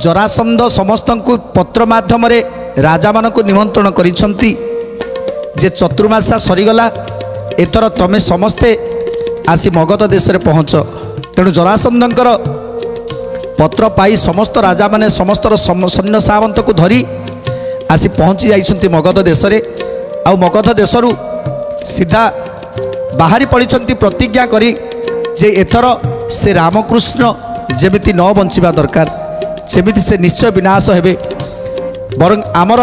जरासंध समस्त को पत्र माध्यम राजा मान निमंत्रण करिसंती जे चतुर्मासा सरीगला एथर तमे समस्ते आसी मगध देश में पहुँच। तेणु जरासंधकर पत्र पाई समस्त राजा माने समस्त सैन्य सामंत को धरी आसी पहुँची जाइछंती मगध देश में। आ मगध देशरू सीधा बाहरी पड़िछंती प्रतिज्ञा करी जे एथर से रामकृष्ण जेमिति न बंचिबा दरकार सेमिति से निश्चय विनाश हेबे बरं आमर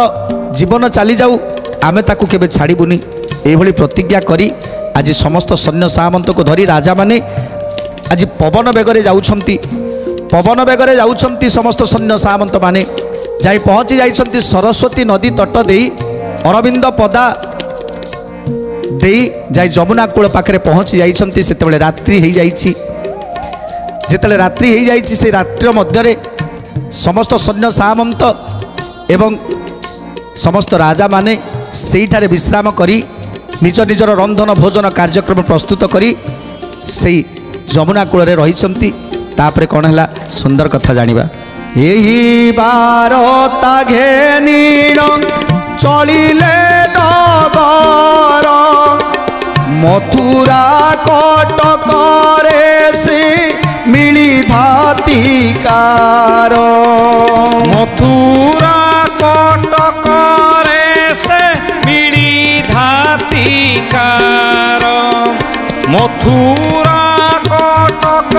जीवन चली जाऊ आमे ताकू केबे छाड़बुनी एभली प्रतिज्ञा करी आज समस्त सैन्य सामंत को धरी राजा माने आज पवन बेगरे जाउछंती। पवन बेगरे जाउछंती समस्त सैन्य सामंत माने जाई पहुँची जाइछंती सरस्वती नदी तट देई अरविंद पदा देई जाई जमुना कूल पाखरे पहुँची जाइछंती। सेतेबेले रात्रि हो जाइछि। जेतेबेले रात्रि हो जाइछि से रात्रि मध्यरे समस्त सैन्य सामंत एवं समस्त राजा माने सेठारे विश्राम करी निज निजर रंधन भोजन कार्यक्रम प्रस्तुत करी से जमुना कूल रही। तापरे कौन है सुंदर कथा जानिबा। एही बारता घेनी चलिले डगर मथुरा कटक से मिली धातिकार मथुरा कटक से मिली धातिकार मथुरा कटक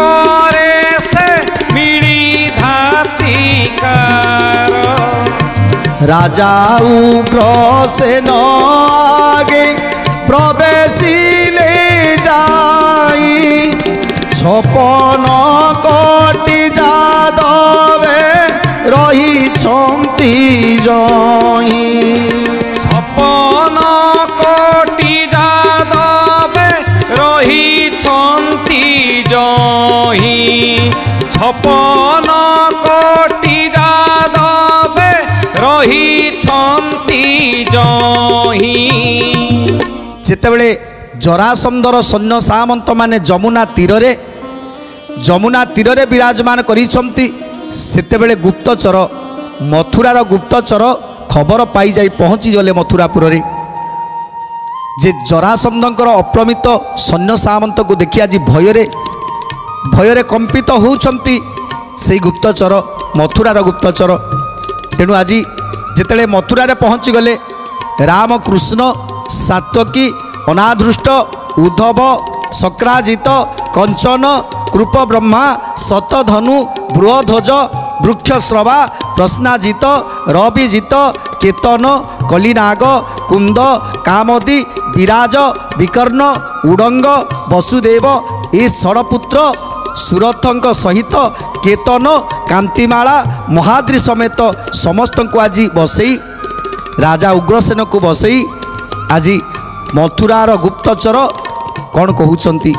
से मिली धातिकार राजा उग्र सेन आगे प्रवेशिले जाई छपन कोटि जादवे रही जही छपन कोटि जादवे रही जही छपन कोटि जादवे रही जही। जेतेबेले जरासंधर सैन्य सामंत माने जमुना तीर विराजमान करिसंती सेतेबेले गुप्तचर मथुरार गुप्तचर खबर पाई जाई पहुँची गले मथुरापुर रे जे जरासंधकर अप्रमित सैन्य सामंत को देखि आज भୟରେ कंपित होउछंती से गुप्तचर मथुरार गुप्तचर। तेणु आज जेतेले मथुरा रे पहुँची गले रामकृष्ण सात्वकी अनाधृष्ट उद्धव शक्राजित कंचन कृप ब्रह्मा शतधनु बृहध्वज वृक्षश्रवा प्रश्नाजित रविजित केतन कलिनाग कुंद कामदी विराज विकर्ण उडंग वसुदेव ए षड़पुत्र सुरथंक सहित केतन कांतिमाला महाद्री समेत समस्त को आज बसई राजा उग्रसेन को बसई आज मथुरार गुप्तचर कौन कहउछंती।